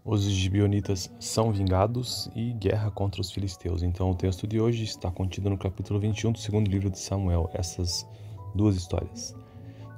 Os gibeonitas são vingados e guerra contra os filisteus. Então o texto de hoje está contido no capítulo 21 do segundo livro de Samuel, essas duas histórias.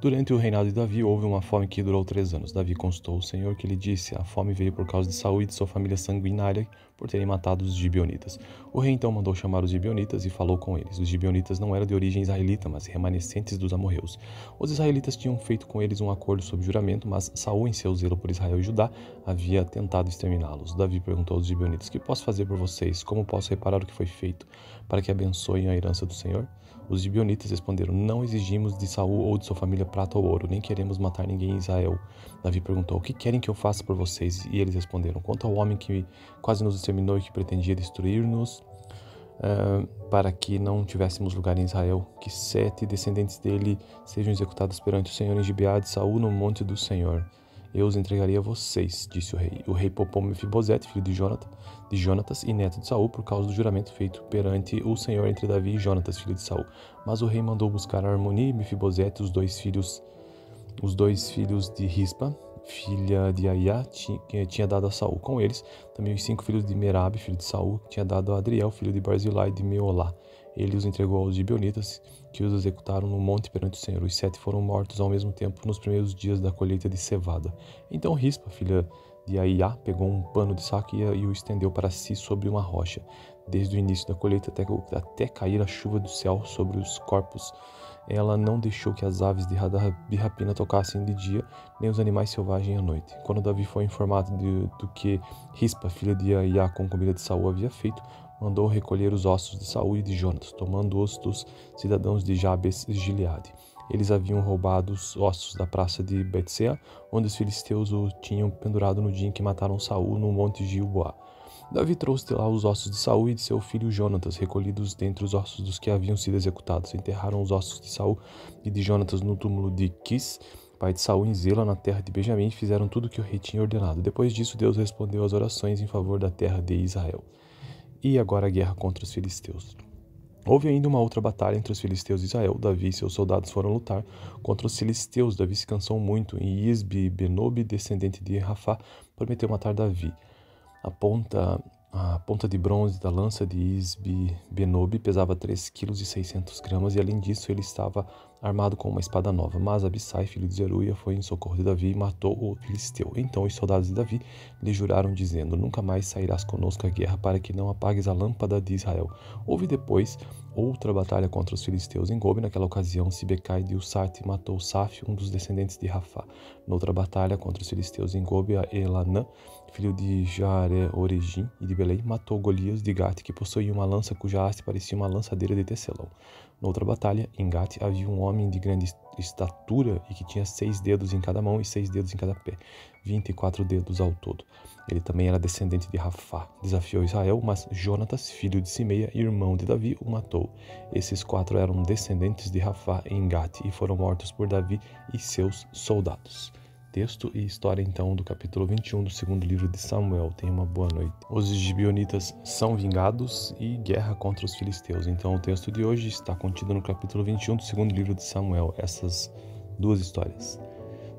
Durante o reinado de Davi, houve uma fome que durou 3 anos. Davi consultou o Senhor, que lhe disse: a fome veio por causa de Saul e de sua família sanguinária, por terem matado os gibeonitas. O rei então mandou chamar os gibeonitas e falou com eles. Os gibeonitas não eram de origem israelita, mas remanescentes dos amorreus. Os israelitas tinham feito com eles um acordo sob juramento, mas Saul, em seu zelo por Israel e Judá, havia tentado exterminá-los. Davi perguntou aos gibeonitas: que posso fazer por vocês? Como posso reparar o que foi feito, para que abençoem a herança do Senhor? Os gibeonitas responderam: não exigimos de Saul ou de sua família prata ou ouro, nem queremos matar ninguém em Israel. Davi perguntou: o que querem que eu faça por vocês? E eles responderam: quanto ao homem que quase nos exterminou e que pretendia destruir-nos, para que não tivéssemos lugar em Israel, que 7 descendentes dele sejam executados perante o Senhor em Gibeá de Saul, no monte do Senhor. Eu os entregarei a vocês, disse o rei. O rei poupou Mefibosete, filho de Jonatas e neto de Saul, por causa do juramento feito perante o Senhor entre Davi e Jonatas, filho de Saul. Mas o rei mandou buscar a Armoni e Mefibosete, os dois filhos de Rispa, filha de Aiá, que tinha dado a Saul. Com eles, também os 5 filhos de Merabe, filho de Saul, que tinha dado a Adriel, filho de Barzilai de Meolá. Ele os entregou aos gibeonitas, que os executaram no monte perante o Senhor. Os 7 foram mortos ao mesmo tempo nos primeiros dias da colheita de cevada. Então Rispa, filha de Aiá, pegou um pano de saco e o estendeu para si sobre uma rocha, desde o início da colheita até cair a chuva do céu sobre os corpos. Ela não deixou que as aves de rapina tocassem de dia, nem os animais selvagens à noite. Quando Davi foi informado do que Rispa, filha de Aiá, concubina de Saul, havia feito, mandou recolher os ossos de Saul e de Jonatas, tomando-os dos cidadãos de Jabes e Gileade. Eles haviam roubado os ossos da praça de Betsea, onde os filisteus o tinham pendurado no dia em que mataram Saul no monte Gilboá. Davi trouxe de lá os ossos de Saul e de seu filho Jonatas, recolhidos dentre os ossos dos que haviam sido executados. Enterraram os ossos de Saul e de Jonatas no túmulo de Quis, pai de Saul, em Zela, na terra de Benjamim, e fizeram tudo o que o rei tinha ordenado. Depois disso, Deus respondeu às orações em favor da terra de Israel. E agora a guerra contra os filisteus. Houve ainda uma outra batalha entre os filisteus e Israel. Davi e seus soldados foram lutar contra os filisteus. Davi se cansou muito, e Isbi-Benob, descendente de Rafá, prometeu matar Davi. A ponta de bronze da lança de Isbi-Benob pesava 3,6 kg, e além disso ele estava armado com uma espada nova. Mas Abissai, filho de Zeruia, foi em socorro de Davi e matou o filisteu. Então os soldados de Davi lhe juraram, dizendo: nunca mais sairás conosco à guerra, para que não apagues a lâmpada de Israel. Houve depois outra batalha contra os filisteus em Gobe. Naquela ocasião, Sibecai de Ussate matou Saf, um dos descendentes de Rafá. Noutra batalha contra os filisteus em Gobe, Elanã, filho de Jare-Oregim e de Belém, matou Golias de Gate, que possuía uma lança cuja haste parecia uma lançadeira de tecelão. Noutra batalha, em Gate, havia um homem de grande estatura e que tinha 6 dedos em cada mão e 6 dedos em cada pé, 24 dedos ao todo. Ele também era descendente de Rafá. Desafiou Israel, mas Jonatas, filho de Simeia, irmão de Davi, o matou. Esses 4 eram descendentes de Rafá em Gate e foram mortos por Davi e seus soldados. Texto e história, então, do capítulo 21 do segundo livro de Samuel. Tenha uma boa noite. Os gibeonitas são vingados e guerra contra os filisteus. Então o texto de hoje está contido no capítulo 21 do segundo livro de Samuel, essas duas histórias.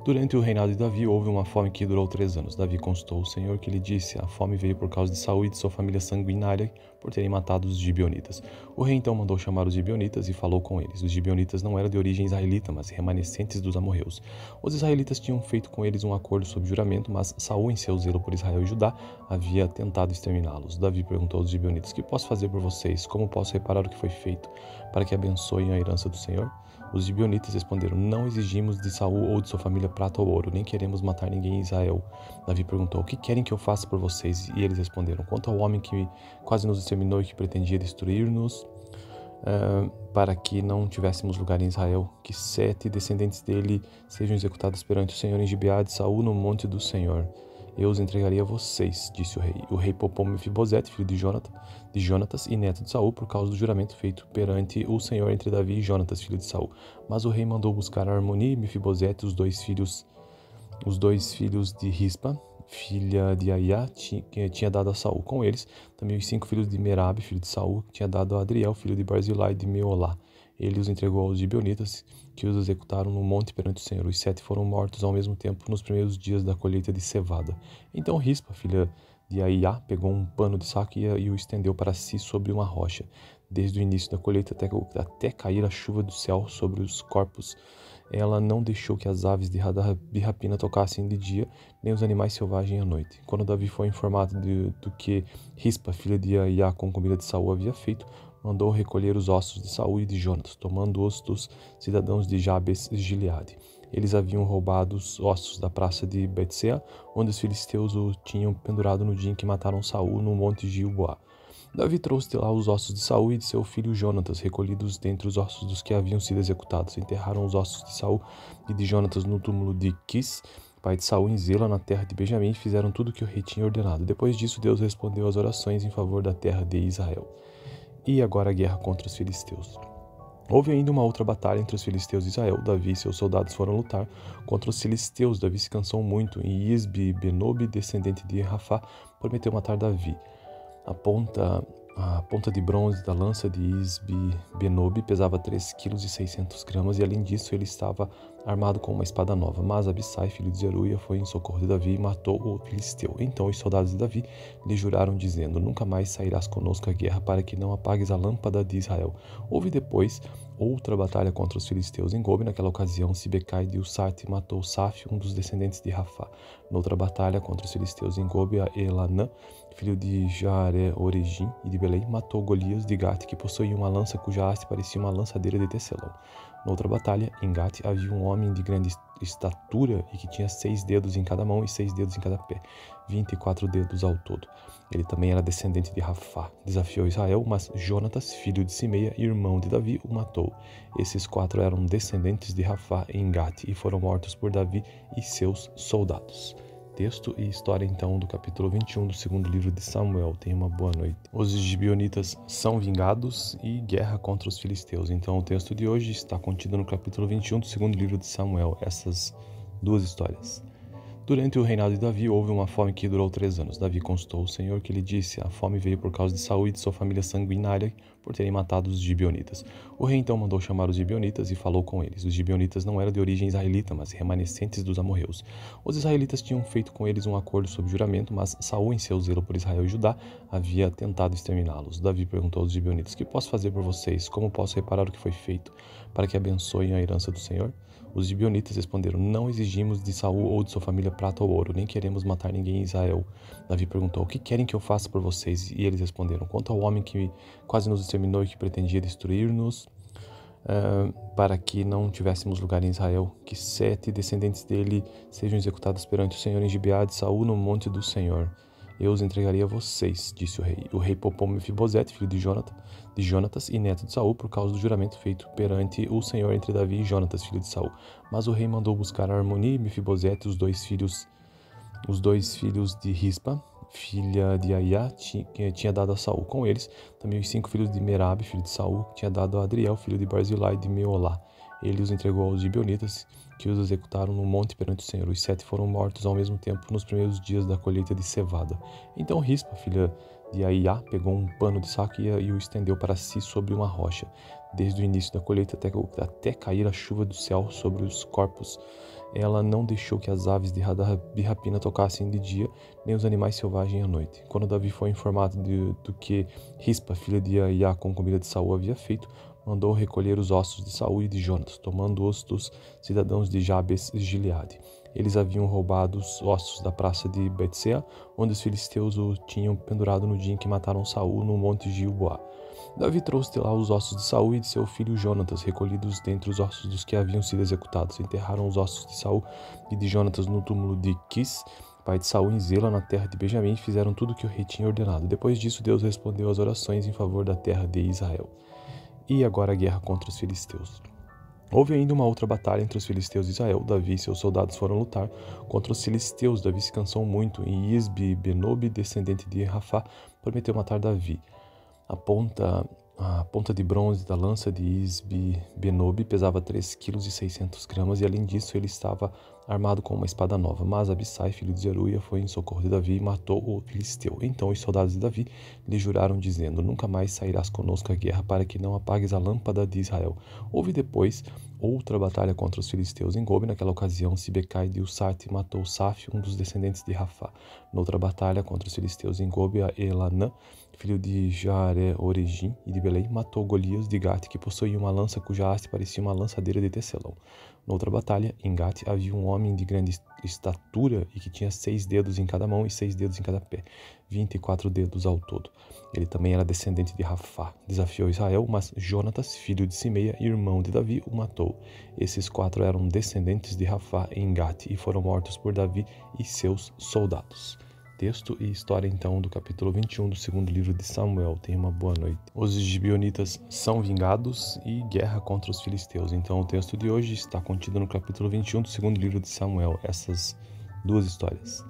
Durante o reinado de Davi, houve uma fome que durou 3 anos. Davi consultou o Senhor, que lhe disse: a fome veio por causa de Saul e de sua família sanguinária, por terem matado os gibeonitas. O rei então mandou chamar os gibeonitas e falou com eles. Os gibeonitas não eram de origem israelita, mas remanescentes dos amorreus. Os israelitas tinham feito com eles um acordo sob juramento, mas Saul, em seu zelo por Israel e Judá, havia tentado exterminá-los. Davi perguntou aos gibeonitas: que posso fazer por vocês? Como posso reparar o que foi feito, para que abençoem a herança do Senhor? Os gibeonitas responderam: não exigimos de Saul ou de sua família prata ou ouro, nem queremos matar ninguém em Israel. Davi perguntou: o que querem que eu faça por vocês? E eles responderam: quanto ao homem que quase nos exterminou e que pretendia destruir-nos, para que não tivéssemos lugar em Israel, que 7 descendentes dele sejam executados perante o Senhor em Gibeá de Saul, no monte do Senhor. Eu os entregarei a vocês, disse o rei. O rei poupou Mefibosete, filho de Jonatas e neto de Saul, por causa do juramento feito perante o Senhor entre Davi e Jonatas, filho de Saul. Mas o rei mandou buscar a Armoni e Mefibosete, os dois filhos de Rispa, filha de Aiá, que tinha dado a Saul. Com eles, também os 5 filhos de Merabe, filho de Saul, que tinha dado a Adriel, filho de Barzilai de Meolá. Ele os entregou aos gibeonitas, que os executaram no monte perante o Senhor. Os 7 foram mortos ao mesmo tempo nos primeiros dias da colheita de cevada. Então Rispa, filha de Aiá, pegou um pano de saco e o estendeu para si sobre uma rocha, desde o início da colheita até cair a chuva do céu sobre os corpos. Ela não deixou que as aves de rapina tocassem de dia, nem os animais selvagens à noite. Quando Davi foi informado do que Rispa, filha de Aiá, concubina de Saul, havia feito, mandou recolher os ossos de Saul e de Jonatas, tomando-os dos cidadãos de Jabes e Gileade. Eles haviam roubado os ossos da praça de Betsea, onde os filisteus o tinham pendurado no dia em que mataram Saul no monte Gilboá. Davi trouxe de lá os ossos de Saul e de seu filho Jonatas, recolhidos dentre os ossos dos que haviam sido executados. Enterraram os ossos de Saul e de Jonatas no túmulo de Quis, pai de Saul, em Zela, na terra de Benjamim, e fizeram tudo o que o rei tinha ordenado. Depois disso, Deus respondeu às orações em favor da terra de Israel. E agora a guerra contra os filisteus. Houve ainda uma outra batalha entre os filisteus e Israel. Davi e seus soldados foram lutar contra os filisteus. Davi se cansou muito, e Isbi-Benob, descendente de Rafá, prometeu matar Davi. A ponta de bronze da lança de Isbi-Benob pesava 3,6 kg, e além disso ele estava armado com uma espada nova. Mas Abissai, filho de Zeruia, foi em socorro de Davi e matou o filisteu. Então os soldados de Davi lhe juraram, dizendo: nunca mais sairás conosco à guerra, para que não apagues a lâmpada de Israel. Houve depois outra batalha contra os filisteus em Gobe. Naquela ocasião, Sibecai de Usate matou Saf, um dos descendentes de Rafá. Noutra batalha contra os filisteus em Gobe, Elanã, filho de Jare-Oregim e de Belém, matou Golias de Gate, que possuía uma lança cuja haste parecia uma lançadeira de tecelão. Noutra batalha, em Gate, havia um homem de grande estatura e que tinha 6 dedos em cada mão e 6 dedos em cada pé, 24 dedos ao todo. Ele também era descendente de Rafá. Desafiou Israel, mas Jonatas, filho de Simeia, irmão de Davi, o matou. Esses 4 eram descendentes de Rafá em Gate e foram mortos por Davi e seus soldados. Texto e história, então, do capítulo 21 do segundo livro de Samuel. Tenha uma boa noite. Os gibeonitas são vingados e guerra contra os filisteus. Então, o texto de hoje está contido no capítulo 21 do segundo livro de Samuel. Essas duas histórias. Durante o reinado de Davi, houve uma fome que durou 3 anos. Davi consultou o Senhor, que lhe disse: a fome veio por causa de Saul e de sua família sanguinária, por terem matado os gibeonitas. O rei então mandou chamar os gibeonitas e falou com eles. Os gibeonitas não eram de origem israelita, mas remanescentes dos amorreus. Os israelitas tinham feito com eles um acordo sob juramento, mas Saul, em seu zelo por Israel e Judá, havia tentado exterminá-los. Davi perguntou aos gibeonitas: que posso fazer por vocês? Como posso reparar o que foi feito, para que abençoem a herança do Senhor? Os gibeonitas responderam: não exigimos de Saul ou de sua família prata ou ouro, nem queremos matar ninguém em Israel. Davi perguntou: o que querem que eu faça por vocês? E eles responderam: quanto ao homem que quase nos exterminou e que pretendia destruir-nos, para que não tivéssemos lugar em Israel, que 7 descendentes dele sejam executados perante o Senhor em Gibeá de Saul, no monte do Senhor. Eu os entregarei a vocês, disse o rei. O rei poupou Mefibosete, filho de Jonatas e neto de Saul, por causa do juramento feito perante o Senhor entre Davi e Jonatas, filho de Saul. Mas o rei mandou buscar Armoni e Mefibosete, os dois filhos de Rispa, filha de Aiá, que tinha dado a Saul. Com eles, também os 5 filhos de Merabe, filho de Saul, que tinha dado a Adriel, filho de Barzilai de Meolá. Ele os entregou aos gibeonitas, que os executaram no monte perante o Senhor. Os 7 foram mortos ao mesmo tempo nos primeiros dias da colheita de cevada. Então Rispa, filha de Aiá, pegou um pano de saco e o estendeu para si sobre uma rocha, desde o início da colheita até cair a chuva do céu sobre os corpos. Ela não deixou que as aves de rapina tocassem de dia, nem os animais selvagens à noite. Quando Davi foi informado do que Rispa, filha de Aiá, concubina de Saul, havia feito, mandou recolher os ossos de Saul e de Jonatas, tomando-os dos cidadãos de Jabes e Gileade. Eles haviam roubado os ossos da praça de Betsea, onde os filisteus o tinham pendurado no dia em que mataram Saul no monte Gilboá. Davi trouxe de lá os ossos de Saul e de seu filho Jonatas, recolhidos dentre os ossos dos que haviam sido executados. Enterraram os ossos de Saul e de Jonatas no túmulo de Quis, pai de Saul, em Zela, na terra de Benjamim, e fizeram tudo o que o rei tinha ordenado. Depois disso, Deus respondeu às orações em favor da terra de Israel. E agora a guerra contra os filisteus. Houve ainda uma outra batalha entre os filisteus e Israel. Davi e seus soldados foram lutar contra os filisteus. Davi se cansou muito, e Isbi-Benob, descendente de Rafá, prometeu matar Davi. A ponta de bronze da lança de Isbi-Benob pesava 3,6 kg, e além disso ele estava armado com uma espada nova. Mas Abissai, filho de Zeruia, foi em socorro de Davi e matou o filisteu. Então os soldados de Davi lhe juraram, dizendo: nunca mais sairás conosco à guerra, para que não apagues a lâmpada de Israel. Houve depois outra batalha contra os filisteus em Gobe. Naquela ocasião, Sibecai de Usate matou Saf, um dos descendentes de Rafá. Noutra batalha contra os filisteus em Gobe, Elanã, filho de Jare-Oregim e de Belém, matou Golias de Gate, que possuía uma lança cuja haste parecia uma lançadeira de tecelão. Noutra batalha, em Gate, havia um homem de grande estatura e que tinha 6 dedos em cada mão e 6 dedos em cada pé, 24 dedos ao todo. Ele também era descendente de Rafá. Desafiou Israel, mas Jonatas, filho de Simeia, irmão de Davi, o matou. Esses 4 eram descendentes de Rafá em Gate e foram mortos por Davi e seus soldados. Texto e história, então, do capítulo 21 do segundo livro de Samuel. Tenha uma boa noite. Os gibeonitas são vingados e guerra contra os filisteus. Então, o texto de hoje está contido no capítulo 21 do segundo livro de Samuel. Essas duas histórias.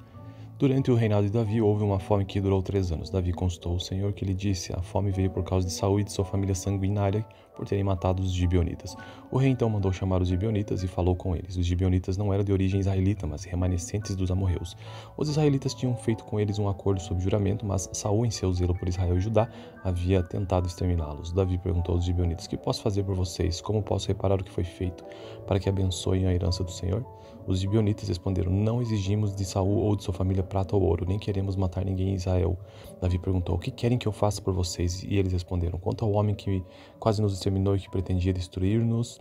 Durante o reinado de Davi, houve uma fome que durou 3 anos. Davi consultou o Senhor, que lhe disse: a fome veio por causa de Saul e de sua família sanguinária, por terem matado os gibeonitas. O rei então mandou chamar os gibeonitas e falou com eles. Os gibeonitas não eram de origem israelita, mas remanescentes dos amorreus. Os israelitas tinham feito com eles um acordo sob juramento, mas Saul, em seu zelo por Israel e Judá, havia tentado exterminá-los. Davi perguntou aos gibeonitas: que posso fazer por vocês? Como posso reparar o que foi feito, para que abençoem a herança do Senhor? Os gibeonitas responderam: não exigimos de Saul ou de sua família prata ou ouro, nem queremos matar ninguém em Israel. Davi perguntou: o que querem que eu faça por vocês? E eles responderam: quanto ao homem que quase nos exterminou e que pretendia destruir-nos,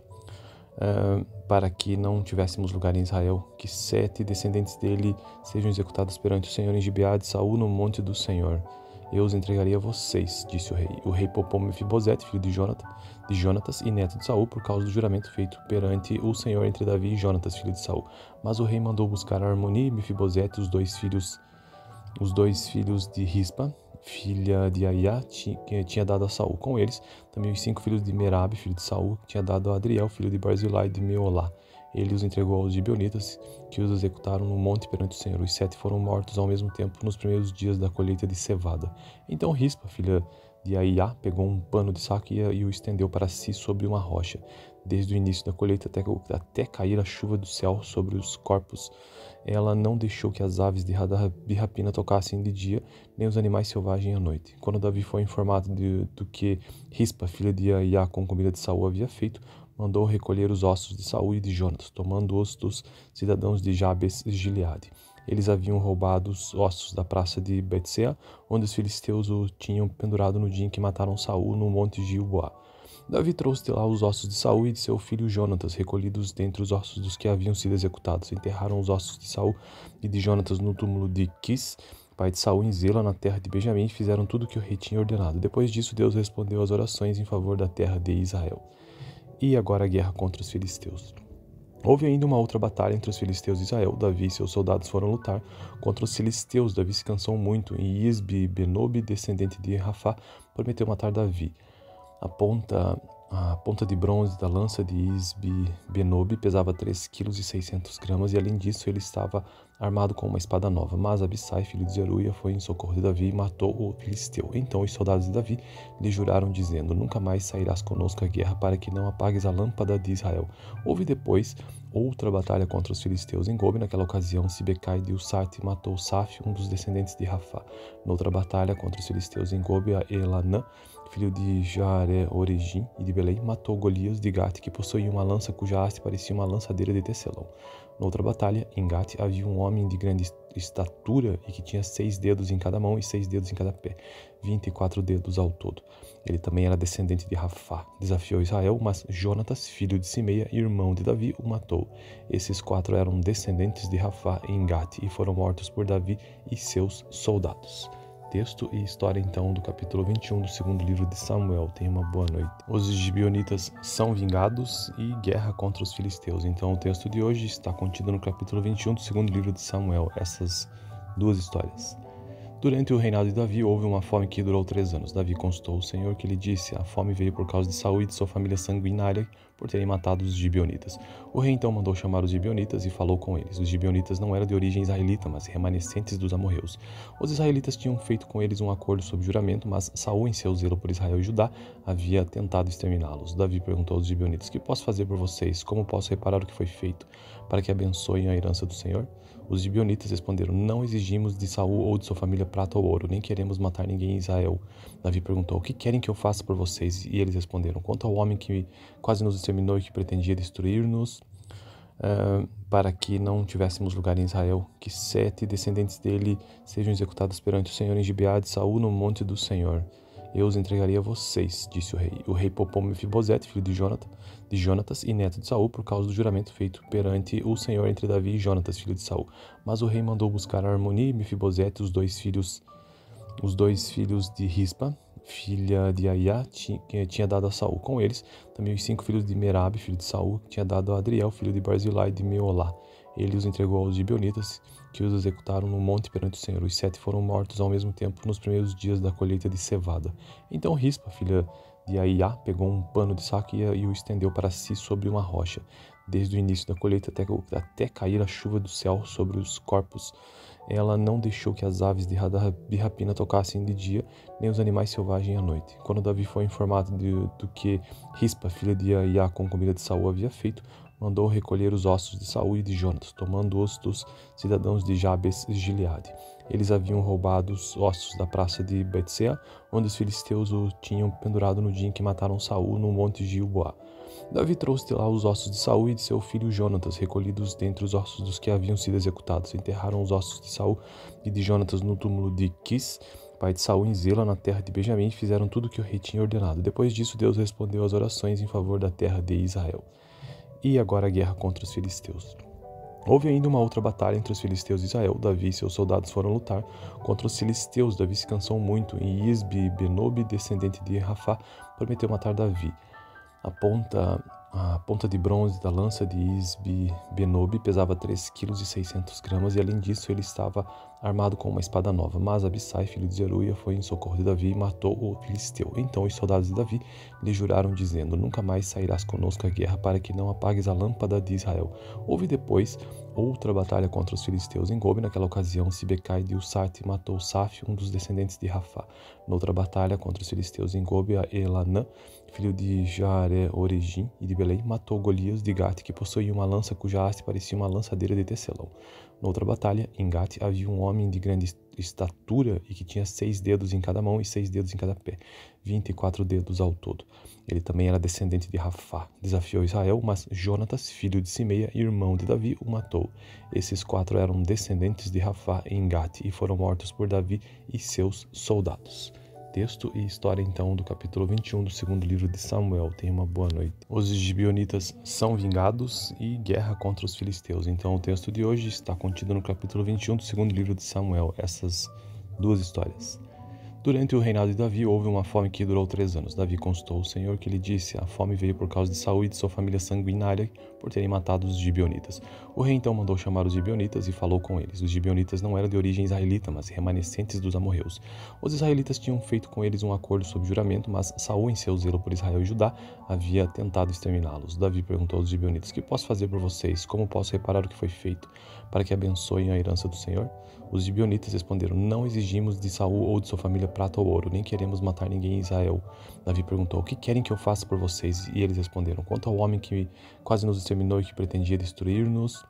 para que não tivéssemos lugar em Israel, que 7 descendentes dele sejam executados perante o Senhor em Gibeá de Saul, no monte do Senhor. Eu os entregarei a vocês, disse o rei. O rei poupou Mefibosete, filho de Jonatas e neto de Saul, por causa do juramento feito perante o Senhor entre Davi e Jonatas, filho de Saul. Mas o rei mandou buscar Armoni e Mefibosete, os dois filhos de Rispa, filha de Aiá, que tinha dado a Saul. Com eles, também os 5 filhos de Merabe, filho de Saul, que tinha dado a Adriel, filho de Barzilai de Meolá. Ele os entregou aos gibeonitas, que os executaram no monte perante o Senhor. Os 7 foram mortos ao mesmo tempo nos primeiros dias da colheita de cevada. Então Rispa, filha de Aiá, pegou um pano de saco e o estendeu para si sobre uma rocha, desde o início da colheita até cair a chuva do céu sobre os corpos. Ela não deixou que as aves de rapina tocassem de dia, nem os animais selvagens à noite. Quando Davi foi informado do que Rispa, filha de Aiá, com comida de Saul, havia feito, mandou recolher os ossos de Saul e de Jonatas, tomando-os dos cidadãos de Jabes e Gileade. Eles haviam roubado os ossos da praça de Betsea, onde os filisteus o tinham pendurado no dia em que mataram Saul no monte Gilboá. Davi trouxe de lá os ossos de Saul e de seu filho Jonatas, recolhidos dentre os ossos dos que haviam sido executados. Enterraram os ossos de Saul e de Jonatas no túmulo de Quis, pai de Saul, em Zela, na terra de Benjamim, e fizeram tudo o que o rei tinha ordenado. Depois disso, Deus respondeu às orações em favor da terra de Israel. E agora a guerra contra os filisteus. Houve ainda uma outra batalha entre os filisteus e Israel. Davi e seus soldados foram lutar contra os filisteus. Davi se cansou muito, e Isbi-Benob, descendente de Rafá, prometeu matar Davi. A ponta de bronze da lança de Isbi-Benob pesava 3,6 kg, e além disso ele estava armado com uma espada nova. Mas Abissai, filho de Zeruia, foi em socorro de Davi e matou o filisteu. Então os soldados de Davi lhe juraram, dizendo: nunca mais sairás conosco à guerra, para que não apagues a lâmpada de Israel. Houve depois outra batalha contra os filisteus em Gobe. Naquela ocasião, Sibecai de Usate matou Saf, um dos descendentes de Rafá. Noutra batalha contra os filisteus em Gobe, Elanã, filho de Jare-Oregim e de Belém, matou Golias de Gate, que possuía uma lança cuja haste parecia uma lançadeira de tecelão. Noutra batalha, em Gate, havia um homem de grande estatura e que tinha 6 dedos em cada mão e 6 dedos em cada pé, 24 dedos ao todo. Ele também era descendente de Rafá. Desafiou Israel, mas Jonatas, filho de Simeia, irmão de Davi, o matou. Esses 4 eram descendentes de Rafá em Gate e foram mortos por Davi e seus soldados. Texto e história, então, do capítulo 21 do segundo livro de Samuel. Tenha uma boa noite. Os gibeonitas são vingados e guerra contra os filisteus. Então, o texto de hoje está contido no capítulo 21 do segundo livro de Samuel. Essas duas histórias. Durante o reinado de Davi, houve uma fome que durou 3 anos. Davi consultou o Senhor, que lhe disse: a fome veio por causa de Saul e de sua família sanguinária, por terem matado os gibeonitas. O rei então mandou chamar os gibeonitas e falou com eles. Os gibeonitas não eram de origem israelita, mas remanescentes dos amorreus. Os israelitas tinham feito com eles um acordo sob juramento, mas Saul, em seu zelo por Israel e Judá, havia tentado exterminá-los. Davi perguntou aos gibeonitas: o que posso fazer por vocês? Como posso reparar o que foi feito, para que abençoem a herança do Senhor? Os gibeonitas responderam: não exigimos de Saul ou de sua família prata ou ouro, nem queremos matar ninguém em Israel. Davi perguntou: o que querem que eu faça por vocês? E eles responderam: quanto ao homem que quase nos exterminou e que pretendia destruir-nos, para que não tivéssemos lugar em Israel, que 7 descendentes dele sejam executados perante o Senhor em Gibeá de Saul, no monte do Senhor. Eu os entregarei a vocês, disse o rei. O rei poupou Mefibosete, filho de Jonatas e neto de Saul, por causa do juramento feito perante o Senhor entre Davi e Jonatas, filho de Saul. Mas o rei mandou buscar a Armoni e Mefibosete, os dois filhos de Rispa, filha de Aiá, que tinha dado a Saul. Com eles, também os 5 filhos de Merabe, filho de Saul, que tinha dado a Adriel, filho de Barzilai de Meolá. Ele os entregou aos gibeonitas, que os executaram no monte perante o Senhor. Os 7 foram mortos ao mesmo tempo nos primeiros dias da colheita de cevada. Então Rispa, filha de Aiá, pegou um pano de saco e o estendeu para si sobre uma rocha, desde o início da colheita até cair a chuva do céu sobre os corpos. Ela não deixou que as aves de rapina tocassem de dia, nem os animais selvagens à noite. Quando Davi foi informado do que Rispa, filha de Aiá, concubina de Saul, havia feito, mandou recolher os ossos de Saul e de Jonatas, tomando-os dos cidadãos de Jabes e Gileade. Eles haviam roubado os ossos da praça de Betsea, onde os filisteus o tinham pendurado no dia em que mataram Saul no monte Gilboá. Davi trouxe de lá os ossos de Saul e de seu filho Jonatas, recolhidos dentre os ossos dos que haviam sido executados. Enterraram os ossos de Saul e de Jonatas no túmulo de Quis, pai de Saul, em Zela, na terra de Benjamim, e fizeram tudo o que o rei tinha ordenado. Depois disso, Deus respondeu às orações em favor da terra de Israel. E agora a guerra contra os filisteus. Houve ainda uma outra batalha entre os filisteus e Israel. Davi e seus soldados foram lutar contra os filisteus. Davi se cansou muito, e Isbi-Benob, descendente de Rafá, prometeu matar Davi. A ponta de bronze da lança de Isbi-Benob pesava 3,6 kg, e além disso ele estava armado com uma espada nova. Mas Abissai, filho de Zeruia, foi em socorro de Davi e matou o filisteu. Então os soldados de Davi lhe juraram, dizendo: nunca mais sairás conosco à guerra, para que não apagues a lâmpada de Israel. Houve depois outra batalha contra os filisteus em Gobe. Naquela ocasião, Sibecai de Ussate matou Saf, um dos descendentes de Rafá. Noutra batalha contra os filisteus em Gobe, Elanã, filho de Jare-Oregim e de Belém, matou Golias de Gate, que possuía uma lança cuja haste parecia uma lançadeira de tecelão. Noutra batalha, em Gate, havia um homem de grande estatura e que tinha 6 dedos em cada mão e 6 dedos em cada pé, 24 dedos ao todo. Ele também era descendente de Rafá. Desafiou Israel, mas Jonatas, filho de Simeia, irmão de Davi, o matou. Esses 4 eram descendentes de Rafá em Gate e foram mortos por Davi e seus soldados. Texto e história, então, do capítulo 21 do segundo livro de Samuel. Tenha uma boa noite. Os gibeonitas são vingados e guerra contra os filisteus. Então, o texto de hoje está contido no capítulo 21 do segundo livro de Samuel. Essas duas histórias. Durante o reinado de Davi, houve uma fome que durou 3 anos. Davi consultou o Senhor, que lhe disse: a fome veio por causa de Saul e de sua família sanguinária, por terem matado os gibeonitas. O rei então mandou chamar os gibeonitas e falou com eles. Os gibeonitas não eram de origem israelita, mas remanescentes dos amorreus. Os israelitas tinham feito com eles um acordo sob juramento, mas Saul, em seu zelo por Israel e Judá, havia tentado exterminá-los. Davi perguntou aos gibeonitas: o que posso fazer por vocês? Como posso reparar o que foi feito, para que abençoem a herança do Senhor? Os gibeonitas responderam: não exigimos de Saul ou de sua família prata ou ouro, nem queremos matar ninguém em Israel. Davi perguntou: o que querem que eu faça por vocês? E eles responderam: quanto ao homem que quase nos exterminou e que pretendia destruir-nos,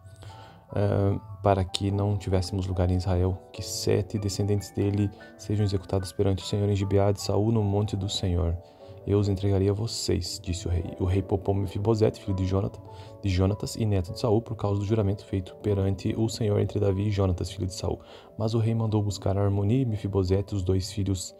para que não tivéssemos lugar em Israel, que 7 descendentes dele sejam executados perante o Senhor em Gibeá de Saul, no monte do Senhor. Eu os entregarei a vocês, disse o rei. O rei poupou Mefibosete, filho de Jonatas e neto de Saul, por causa do juramento feito perante o Senhor entre Davi e Jonatas, filho de Saul. Mas o rei mandou buscar a Armoni e Mefibosete, os dois filhos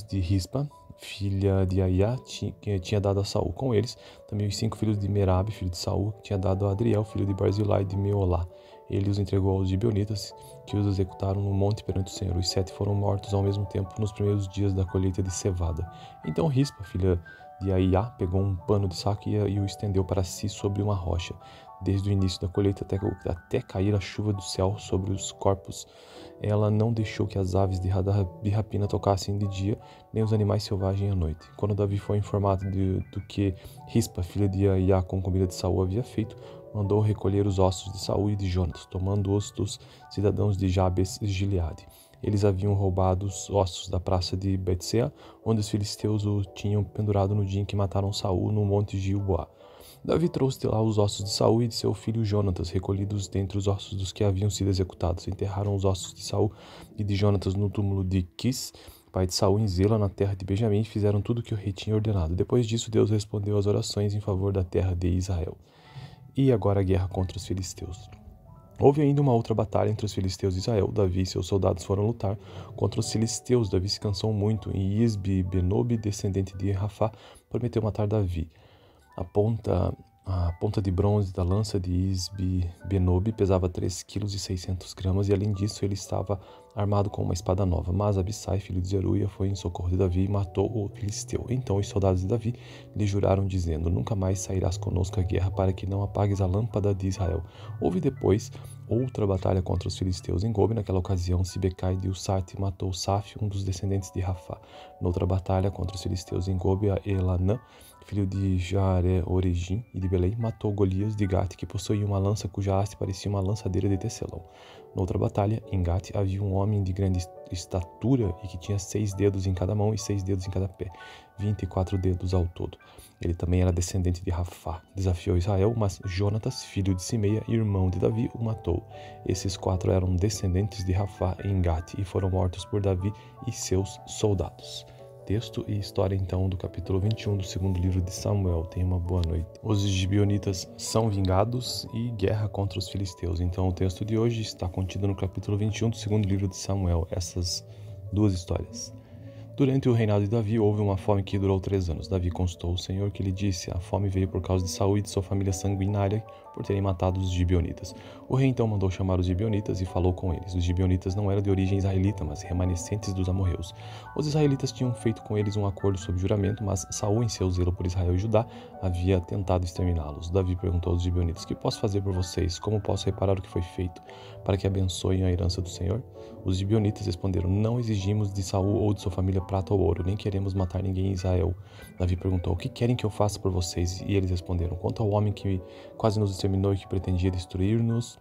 de Rispa, filha de Aiá, que tinha dado a Saul. Com eles, também os 5 filhos de Merabe, filho de Saul, que tinha dado a Adriel, filho de Barzilai de Meolá. Ele os entregou aos gibeonitas, que os executaram no monte perante o Senhor. Os 7 foram mortos ao mesmo tempo nos primeiros dias da colheita de cevada. Então Rispa, filha de Aiá, pegou um pano de saco e o estendeu para si sobre uma rocha, desde o início da colheita até cair a chuva do céu sobre os corpos. Ela não deixou que as aves de rapina tocassem de dia, nem os animais selvagens à noite. Quando Davi foi informado do que Rispa, filha de Aiá, concubina de Saul, havia feito, mandou recolher os ossos de Saul e de Jonatas, tomando-os dos cidadãos de Jabes e Gileade. Eles haviam roubado os ossos da praça de Betsea, onde os filisteus o tinham pendurado no dia em que mataram Saul no monte Gilboá. Davi trouxe de lá os ossos de Saul e de seu filho Jonatas, recolhidos dentre os ossos dos que haviam sido executados. Enterraram os ossos de Saul e de Jonatas no túmulo de Quis, pai de Saul, em Zela, na terra de Benjamim, e fizeram tudo o que o rei tinha ordenado. Depois disso, Deus respondeu às orações em favor da terra de Israel. E agora a guerra contra os filisteus. Houve ainda uma outra batalha entre os filisteus e Israel. Davi e seus soldados foram lutar contra os filisteus. Davi se cansou muito, e Isbi-Benob, descendente de Rafá, prometeu matar Davi. A ponta de bronze da lança de Isbi-Benob pesava 3,6 kg, e além disso ele estava armado com uma espada nova. Mas Abissai, filho de Zeruia, foi em socorro de Davi e matou o filisteu. Então os soldados de Davi lhe juraram, dizendo: nunca mais sairás conosco à guerra, para que não apagues a lâmpada de Israel. Houve depois outra batalha contra os filisteus em Gobe. Naquela ocasião, Sibecai de Ussate matou Saf, um dos descendentes de Rafá. Noutra batalha contra os filisteus em Gobe, Elanã, filho de Jaare-Oregim e de Belém, matou Golias de Gate, que possuía uma lança cuja haste parecia uma lançadeira de tecelão. Noutra batalha, em Gate, havia um homem de grande estatura e que tinha 6 dedos em cada mão e 6 dedos em cada pé, 24 dedos ao todo. Ele também era descendente de Rafá. Desafiou Israel, mas Jonatas, filho de Simeia, irmão de Davi, o matou. Esses 4 eram descendentes de Rafá em Gate e foram mortos por Davi e seus soldados. Texto e história, então, do capítulo 21 do segundo livro de Samuel. Tenha uma boa noite. Os gibeonitas são vingados e guerra contra os filisteus. Então, o texto de hoje está contido no capítulo 21 do segundo livro de Samuel. Essas duas histórias. Durante o reinado de Davi, houve uma fome que durou 3 anos. Davi consultou o Senhor, que lhe disse: a fome veio por causa de Saul e de sua família sanguinária, por terem matado os gibeonitas. O rei então mandou chamar os gibeonitas e falou com eles. Os gibeonitas não eram de origem israelita, mas remanescentes dos amorreus. Os israelitas tinham feito com eles um acordo sob juramento, mas Saul, em seu zelo por Israel e Judá, havia tentado exterminá-los. Davi perguntou aos gibeonitas: que posso fazer por vocês? Como posso reparar o que foi feito, para que abençoem a herança do Senhor? Os gibeonitas responderam: não exigimos de Saul ou de sua família prata ou ouro, nem queremos matar ninguém em Israel. Davi perguntou: o que querem que eu faça por vocês? E eles responderam: quanto ao homem que quase nos exterminou e que pretendia destruir-nos,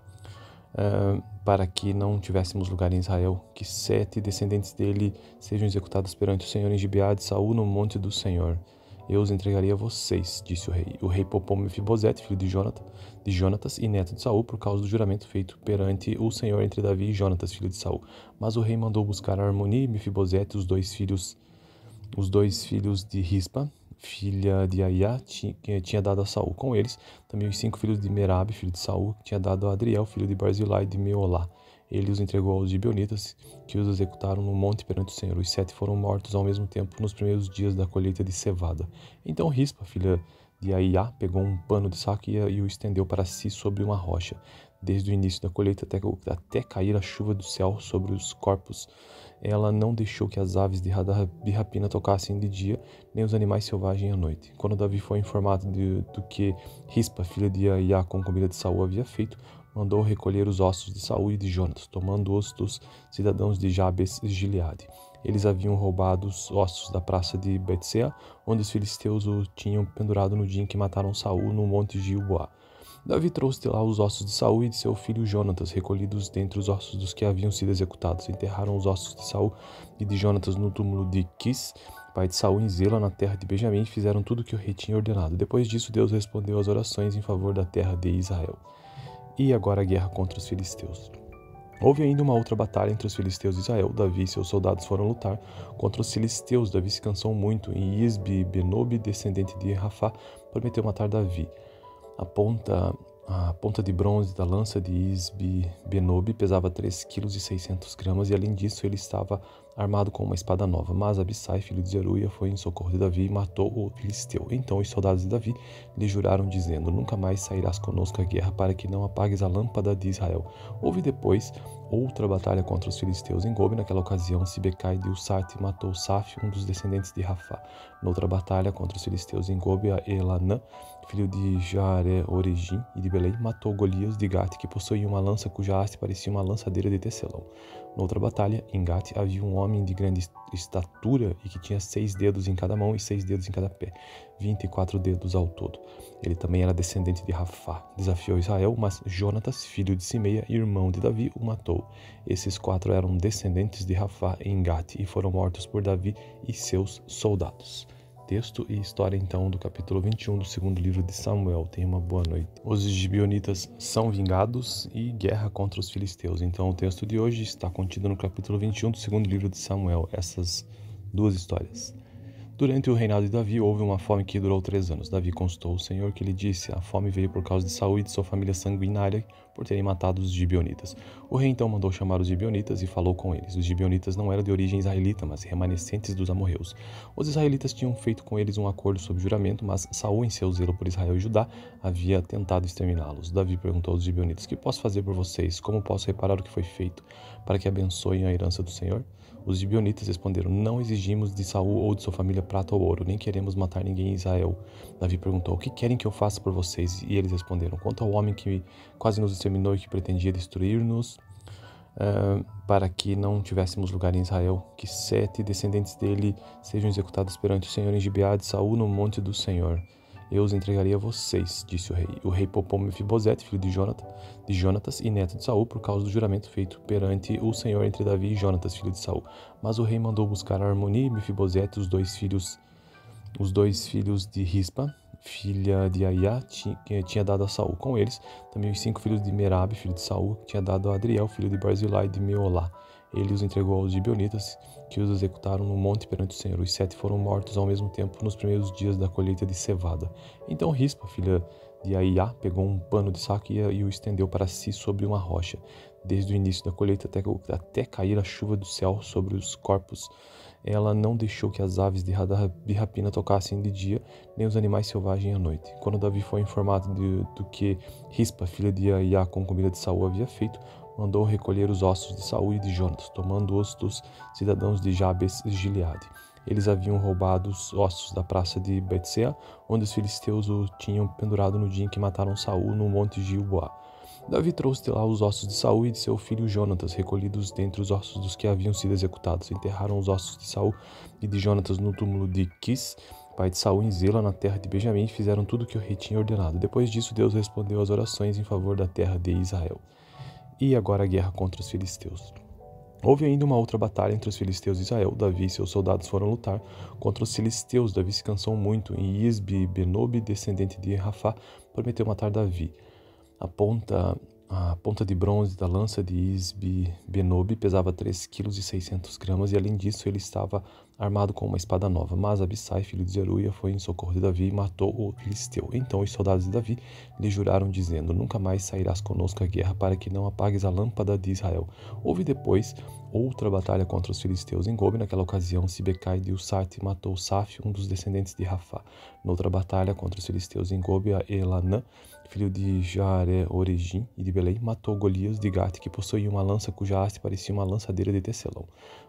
para que não tivéssemos lugar em Israel, que 7 descendentes dele sejam executados perante o Senhor em Gibeá de Saul, no monte do Senhor. Eu os entregarei a vocês, disse o rei. O rei poupou Mefibosete, filho de Jonatas e neto de Saul, por causa do juramento feito perante o Senhor entre Davi e Jonatas, filho de Saul. Mas o rei mandou buscar Armoni e Mefibosete, os dois filhos de Rispa, filha de Aiá, que tinha dado a Saul. Com eles, também os 5 filhos de Merabe, filho de Saul, que tinha dado a Adriel, filho de Barzilai de Meolá. Ele os entregou aos gibeonitas, que os executaram no monte perante o Senhor. Os 7 foram mortos ao mesmo tempo nos primeiros dias da colheita de cevada. Então Rispa, filha de Aiá, pegou um pano de saco e o estendeu para si sobre uma rocha, desde o início da colheita até cair a chuva do céu sobre os corpos. Ela não deixou que as aves de rapina tocassem de dia, nem os animais selvagens à noite. Quando Davi foi informado do que Rispa, filha de Aiá, concubina de Saul, havia feito, mandou recolher os ossos de Saul e de Jonatas, tomando-os dos cidadãos de Jabes e Gileade. Eles haviam roubado os ossos da praça de Betsea, onde os filisteus o tinham pendurado no dia em que mataram Saul no monte Gilboá. Davi trouxe de lá os ossos de Saul e de seu filho Jonatas, recolhidos dentre os ossos dos que haviam sido executados. Enterraram os ossos de Saul e de Jonatas no túmulo de Quis, pai de Saul, em Zela, na terra de Benjamim, e fizeram tudo o que o rei tinha ordenado. Depois disso, Deus respondeu às orações em favor da terra de Israel. E agora a guerra contra os filisteus. Houve ainda uma outra batalha entre os filisteus e Israel. Davi e seus soldados foram lutar contra os filisteus. Davi se cansou muito, e Isbi-Benob, descendente de Rafá, prometeu matar Davi. A ponta de bronze da lança de Isbi-Benob pesava 3,6 kg, e além disso ele estava armado com uma espada nova. Mas Abissai, filho de Zeruia, foi em socorro de Davi e matou o filisteu. Então os soldados de Davi lhe juraram, dizendo: nunca mais sairás conosco à guerra, para que não apagues a lâmpada de Israel. Houve depois outra batalha contra os filisteus em Gobe. Naquela ocasião, Sibecai de Usate matou Saf, um dos descendentes de Rafá. Noutra batalha contra os filisteus em Gobe, Elanã, filho de Jare-Oregim e de Belém, matou Golias de Gate, que possuía uma lança cuja haste parecia uma lançadeira de tecelão. Noutra batalha, em Gate, havia um homem de grande estatura e que tinha 6 dedos em cada mão e 6 dedos em cada pé, 24 dedos ao todo. Ele também era descendente de Rafá. Desafiou Israel, mas Jonatas, filho de Simeia, irmão de Davi, o matou. Esses 4 eram descendentes de Rafá em Gate e foram mortos por Davi e seus soldados. Texto e história, então, do capítulo 21 do segundo livro de Samuel. Tenha uma boa noite. Os gibeonitas são vingados e guerra contra os filisteus. Então, o texto de hoje está contido no capítulo 21 do segundo livro de Samuel. Essas duas histórias. Durante o reinado de Davi, houve uma fome que durou 3 anos. Davi consultou o Senhor, que lhe disse: a fome veio por causa de Saul e de sua família sanguinária, por terem matado os gibeonitas. O rei então mandou chamar os gibeonitas e falou com eles. Os gibeonitas não eram de origem israelita, mas remanescentes dos amorreus. Os israelitas tinham feito com eles um acordo sob juramento, mas Saul, em seu zelo por Israel e Judá, havia tentado exterminá-los. Davi perguntou aos gibeonitas: que posso fazer por vocês? Como posso reparar o que foi feito, para que abençoem a herança do Senhor? Os gibeonitas responderam: não exigimos de Saul ou de sua família prata ou ouro, nem queremos matar ninguém em Israel. Davi perguntou: o que querem que eu faça por vocês? E eles responderam: quanto ao homem que quase nos exterminou e que pretendia destruir-nos, para que não tivéssemos lugar em Israel, que 7 descendentes dele sejam executados perante o Senhor em Gibeá de Saul, no monte do Senhor. Eu os entregarei a vocês, disse o rei. O rei poupou Mefibosete, filho de Jonatas e neto de Saul, por causa do juramento feito perante o Senhor entre Davi e Jonatas, filho de Saul. Mas o rei mandou buscar a Armoni e Mefibosete, os dois filhos de Rispa, filha de Aiá, que tinha dado a Saul. Com eles, também os 5 filhos de Merabe, filho de Saul, que tinha dado a Adriel, filho de Barzilai de Meolá. Ele os entregou aos gibeonitas, que os executaram no monte perante o Senhor. Os 7 foram mortos ao mesmo tempo nos primeiros dias da colheita de cevada. Então Rispa, filha de Aiá, pegou um pano de saco e o estendeu para si sobre uma rocha, desde o início da colheita até cair a chuva do céu sobre os corpos. Ela não deixou que as aves de rapina tocassem de dia, nem os animais selvagens à noite. Quando Davi foi informado do que Rispa, filha de Aiá, com comida de Saul, havia feito, mandou recolher os ossos de Saul e de Jonatas, tomando-os dos cidadãos de Jabes e Gileade. Eles haviam roubado os ossos da praça de Betsea, onde os filisteus o tinham pendurado no dia em que mataram Saul no monte Gilboá. Davi trouxe de lá os ossos de Saul e de seu filho Jonatas, recolhidos dentre os ossos dos que haviam sido executados. Enterraram os ossos de Saul e de Jonatas no túmulo de Quis, pai de Saul, em Zela, na terra de Benjamim, e fizeram tudo o que o rei tinha ordenado. Depois disso, Deus respondeu às orações em favor da terra de Israel. E agora a guerra contra os filisteus. Houve ainda uma outra batalha entre os filisteus e Israel. Davi e seus soldados foram lutar contra os filisteus. Davi se cansou muito, e Isbi-Benob, descendente de Rafá, prometeu matar Davi. A ponta de bronze da lança de Isbi-Benob pesava 3,6 kg, e além disso ele estava armado com uma espada nova. Mas Abissai, filho de Zeruia, foi em socorro de Davi e matou o filisteu. Então os soldados de Davi lhe juraram, dizendo: nunca mais sairás conosco à guerra, para que não apagues a lâmpada de Israel. Houve depois outra batalha contra os filisteus em Gobe. Naquela ocasião, Sibecai de Usate matou Saf, um dos descendentes de Rafá. Noutra batalha contra os filisteus em Gobe, Elanã, filho de Jare-Oregim e de Belém, matou Golias de Gate, que possuía uma lança cuja haste parecia uma lançadeira de tecelão.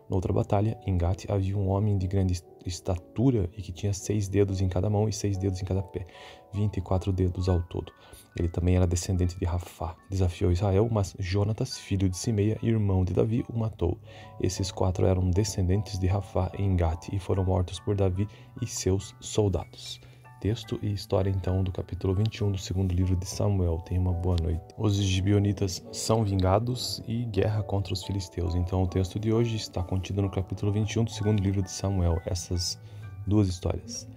Noutra batalha, em Gate, havia um homem de grande estatura e que tinha 6 dedos em cada mão e 6 dedos em cada pé, 24 dedos ao todo. Ele também era descendente de Rafá. Desafiou Israel, mas Jonatas, filho de Simeia, irmão de Davi, o matou. Esses 4 eram descendentes de Rafá em Gate e foram mortos por Davi e seus soldados. Texto e história, então, do capítulo 21 do segundo livro de Samuel. Tenha uma boa noite. Os gibeonitas são vingados e guerra contra os filisteus. Então, o texto de hoje está contido no capítulo 21 do segundo livro de Samuel. Essas duas histórias.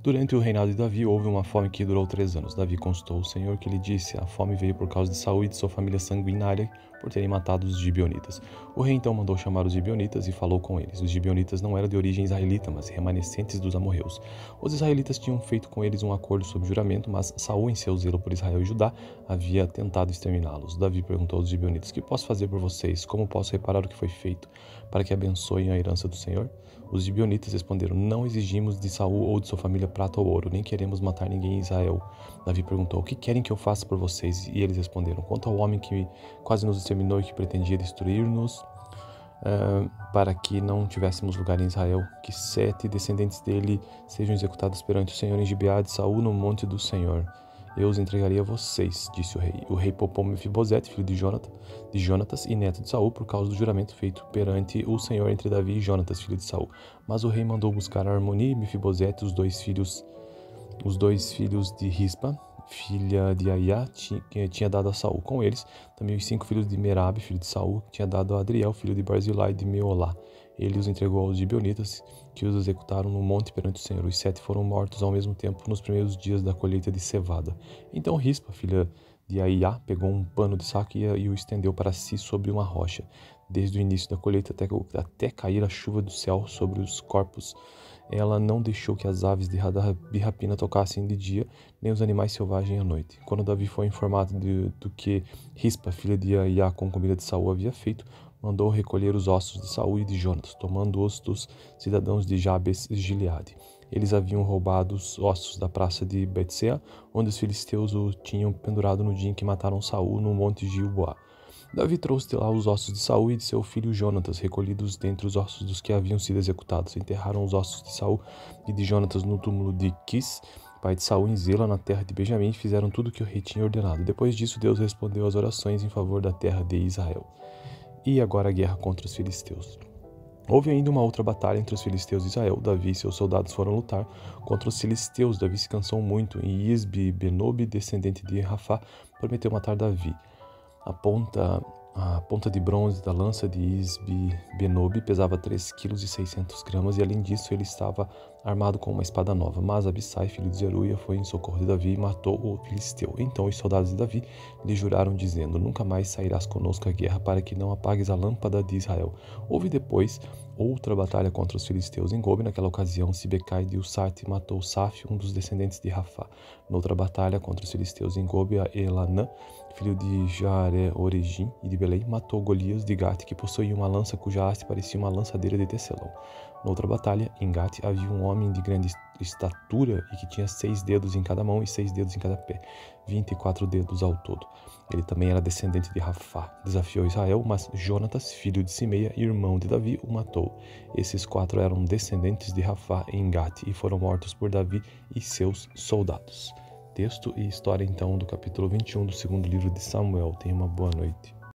Durante o reinado de Davi, houve uma fome que durou 3 anos. Davi consultou o Senhor, que lhe disse: a fome veio por causa de Saul e de sua família sanguinária, por terem matado os gibeonitas. O rei então mandou chamar os gibeonitas e falou com eles. Os gibeonitas não eram de origem israelita, mas remanescentes dos amorreus. Os israelitas tinham feito com eles um acordo sob juramento, mas Saul, em seu zelo por Israel e Judá, havia tentado exterminá-los. Davi perguntou aos gibeonitas: "Que posso fazer por vocês? Como posso reparar o que foi feito, para que abençoem a herança do Senhor?" Os gibeonitas responderam: "Não exigimos de Saul ou de sua família prata ou ouro, nem queremos matar ninguém em Israel." Davi perguntou: "O que querem que eu faça por vocês?" E eles responderam: "Quanto ao homem que quase nos exterminou e que pretendia destruir-nos, para que não tivéssemos lugar em Israel, que 7 descendentes dele sejam executados perante o Senhor em Gibeá de Saul, no monte do Senhor. Eu os entregarei a vocês", disse o rei. O rei poupou Mefibosete, filho de Jonatas e neto de Saul, por causa do juramento feito perante o Senhor entre Davi e Jonatas, filho de Saul. Mas o rei mandou buscar a Armoni e Mefibosete, os dois filhos de Rispa, filha de Aiá, que tinha dado a Saul. Com eles, também os 5 filhos de Merabe, filho de Saul, que tinha dado a Adriel, filho de Barzilai de Meolá. Ele os entregou aos gibeonitas, que os executaram no monte perante o Senhor. Os 7 foram mortos ao mesmo tempo nos primeiros dias da colheita de cevada. Então Rispa, filha de Aiá, pegou um pano de saco e o estendeu para si sobre uma rocha, desde o início da colheita até cair a chuva do céu sobre os corpos. Ela não deixou que as aves de rapina tocassem de dia, nem os animais selvagens à noite. Quando Davi foi informado do que Rispa, filha de Aiá, concubina de Saul, havia feito, mandou recolher os ossos de Saul e de Jonatas, tomando-os dos cidadãos de Jabes e Gileade. Eles haviam roubado os ossos da praça de Betsea, onde os filisteus o tinham pendurado no dia em que mataram Saul no monte Gilboá. Davi trouxe de lá os ossos de Saul e de seu filho Jonatas, recolhidos dentre os ossos dos que haviam sido executados. Enterraram os ossos de Saul e de Jonatas no túmulo de Quis, pai de Saul, em Zela, na terra de Benjamim, e fizeram tudo o que o rei tinha ordenado. Depois disso, Deus respondeu às orações em favor da terra de Israel. E agora a guerra contra os filisteus. Houve ainda uma outra batalha entre os filisteus e Israel. Davi e seus soldados foram lutar contra os filisteus. Davi se cansou muito, e Isbi-Benob, descendente de Rafá, prometeu matar Davi. A ponta de bronze da lança de Isbi-Benob pesava 3,6 kg, e além disso ele estava armado com uma espada nova. Mas Abissai, filho de Zeruia, foi em socorro de Davi e matou o filisteu. Então os soldados de Davi lhe juraram, dizendo: "Nunca mais sairás conosco à guerra, para que não apagues a lâmpada de Israel." Houve depois outra batalha contra os filisteus em Gobe. Naquela ocasião, Sibecai de Ussate matou Saf, um dos descendentes de Rafá. Noutra batalha contra os filisteus em Gobe, Elanã, filho de Jare-Oregim e de Belém, matou Golias de Gate, que possuía uma lança cuja haste parecia uma lançadeira de tecelão. Noutra batalha, em Gate, havia um homem de grande estatura e que tinha 6 dedos em cada mão e 6 dedos em cada pé, 24 dedos ao todo. Ele também era descendente de Rafá. Desafiou Israel, mas Jonatas, filho de Simeia, irmão de Davi, o matou. Esses 4 eram descendentes de Rafá em Gate e foram mortos por Davi e seus soldados. Texto e história, então, do capítulo 21 do segundo livro de Samuel. Tenha uma boa noite.